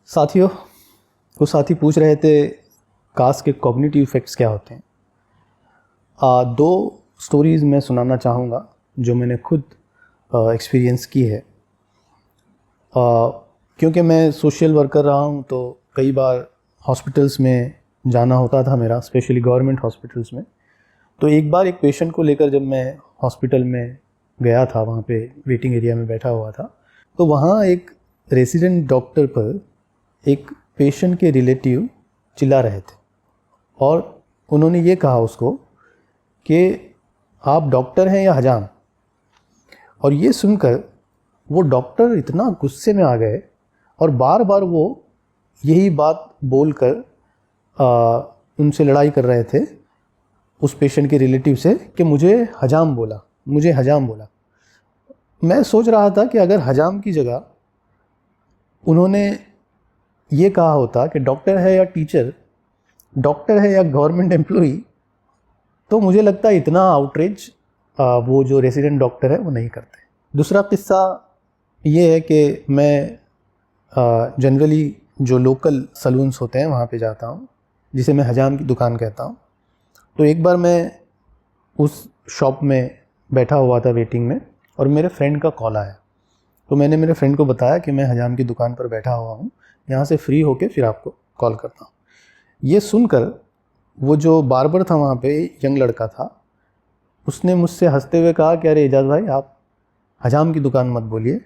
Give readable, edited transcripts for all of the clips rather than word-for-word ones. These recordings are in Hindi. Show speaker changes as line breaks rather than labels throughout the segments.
साथियों, वो साथी पूछ रहे थे कास्ट के कॉग्निटिव इफ़ेक्ट्स क्या होते हैं। दो स्टोरीज़ मैं सुनाना चाहूँगा जो मैंने खुद एक्सपीरियंस की है। क्योंकि मैं सोशल वर्कर रहा हूँ तो कई बार हॉस्पिटल्स में जाना होता था मेरा, स्पेशली गवर्नमेंट हॉस्पिटल्स में। तो एक बार एक पेशेंट को लेकर जब मैं हॉस्पिटल में गया था, वहाँ पे वेटिंग एरिया में बैठा हुआ था, तो वहाँ एक रेसिडेंट डॉक्टर पर एक पेशेंट के रिलेटिव चिल्ला रहे थे और उन्होंने ये कहा उसको कि आप डॉक्टर हैं या हजाम। और ये सुनकर वो डॉक्टर इतना गुस्से में आ गए और बार बार वो यही बात बोलकर उनसे लड़ाई कर रहे थे, उस पेशेंट के रिलेटिव से, कि मुझे हजाम बोला, मुझे हजाम बोला। मैं सोच रहा था कि अगर हजाम की जगह उन्होंने ये कहा होता कि डॉक्टर है या टीचर, डॉक्टर है या गवर्नमेंट एम्प्लॉई, तो मुझे लगता है इतना आउटरीच वो जो रेसिडेंट डॉक्टर है वो नहीं करते। दूसरा किस्सा ये है कि मैं जनरली जो लोकल सलून्स होते हैं वहाँ पे जाता हूँ, जिसे मैं हजाम की दुकान कहता हूँ। तो एक बार मैं उस शॉप में बैठा हुआ था वेटिंग में और मेरे फ्रेंड का कॉल आया। तो मैंने मेरे फ्रेंड को बताया कि मैं हजाम की दुकान पर बैठा हुआ हूँ, यहाँ से फ्री होके फिर आपको कॉल करता हूँ। ये सुनकर वो जो बार्बर था वहाँ पे, यंग लड़का था, उसने मुझसे हंसते हुए कहा कि अरे एजाज भाई, आप हजाम की दुकान मत बोलिए,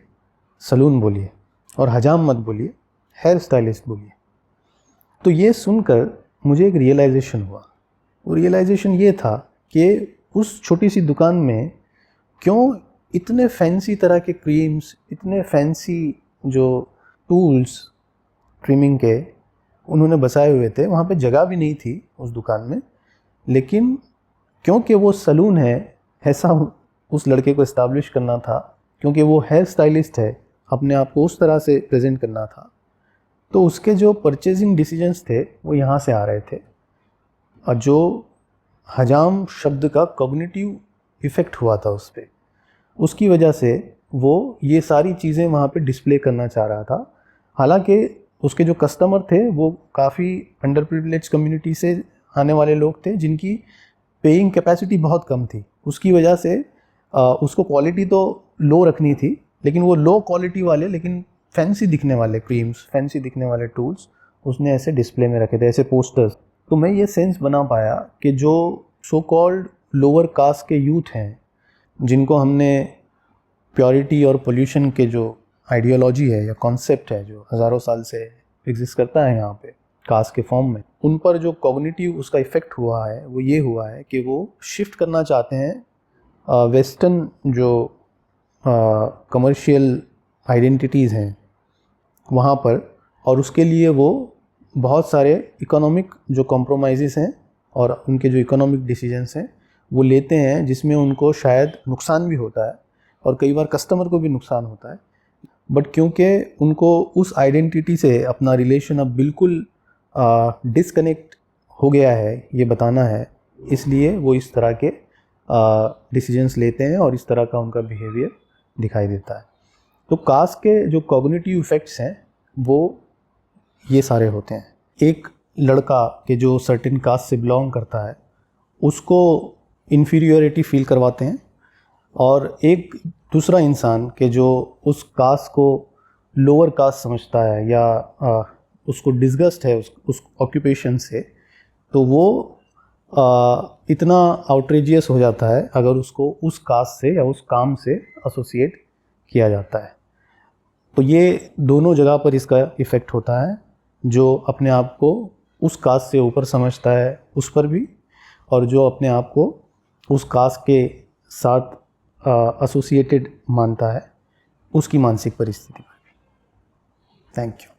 सलून बोलिए, और हजाम मत बोलिए, हेयर स्टाइलिस्ट बोलिए। तो ये सुनकर मुझे एक रियलाइजेशन हुआ। वो रियलाइजेशन ये था कि उस छोटी सी दुकान में क्यों इतने फैंसी तरह के क्रीम्स, इतने फैंसी जो टूल्स ट्रिमिंग के उन्होंने बसाए हुए थे। वहाँ पे जगह भी नहीं थी उस दुकान में, लेकिन क्योंकि वो सलून है, ऐसा उस लड़के को इस्टेब्लिश करना था, क्योंकि वो हेयर स्टाइलिस्ट है, अपने आप को उस तरह से प्रेजेंट करना था, तो उसके जो परचेजिंग डिसीजंस थे वो यहाँ से आ रहे थे। और जो हजाम शब्द का कॉग्निटिव इफ़ेक्ट हुआ था उस पर, उसकी वजह से वो ये सारी चीज़ें वहाँ पे डिस्प्ले करना चाह रहा था। हालांकि उसके जो कस्टमर थे वो काफ़ी अंडर प्रिविलेज कम्युनिटी से आने वाले लोग थे, जिनकी पेइंग कैपेसिटी बहुत कम थी। उसकी वजह से उसको क्वालिटी तो लो रखनी थी, लेकिन वो लो क्वालिटी वाले लेकिन फैंसी दिखने वाले क्रीम्स, फैंसी दिखने वाले टूल्स उसने ऐसे डिस्प्ले में रखे थे, ऐसे पोस्टर्स। तो मैं ये सेंस बना पाया कि जो सो कॉल्ड लोअर कास्ट के यूथ हैं, जिनको हमने प्योरिटी और पोल्यूशन के जो आइडियोलॉजी है या कॉन्सेप्ट है जो हज़ारों साल से एग्जिस्ट करता है यहाँ पे कास्ट के फॉर्म में, उन पर जो कॉग्निटिव उसका इफ़ेक्ट हुआ है वो ये हुआ है कि वो शिफ्ट करना चाहते हैं वेस्टर्न जो कमर्शियल आइडेंटिटीज़ हैं वहाँ पर, और उसके लिए वो बहुत सारे इकोनॉमिक जो कॉम्प्रोमाइज़ेस हैं और उनके जो इकोनॉमिक डिसीजंस हैं वो लेते हैं, जिसमें उनको शायद नुकसान भी होता है और कई बार कस्टमर को भी नुकसान होता है। बट क्योंकि उनको उस आइडेंटिटी से अपना रिलेशन अब बिल्कुल डिसकनेक्ट हो गया है, ये बताना है, इसलिए वो इस तरह के डिसीजंस लेते हैं और इस तरह का उनका बिहेवियर दिखाई देता है। तो कास्ट के जो कॉग्निटिव इफ़ेक्ट्स हैं वो ये सारे होते हैं। एक लड़का के जो सर्टेन कास्ट से बिलोंग करता है उसको इन्फीरियोरिटी फील करवाते हैं, और एक दूसरा इंसान के जो उस कास्ट को लोअर कास्ट समझता है या उसको डिसगस्ट है उस ऑक्यूपेशन से, तो वो इतना आउटरेजियस हो जाता है अगर उसको उस कास्ट से या उस काम से एसोसिएट किया जाता है। तो ये दोनों जगह पर इसका इफ़ेक्ट होता है। जो अपने आप को उस कास्ट से ऊपर समझता है उस पर भी, और जो अपने आप को उस कास्ट के साथ एसोसिएटेड मानता है उसकी मानसिक परिस्थिति पर भी। Thank you.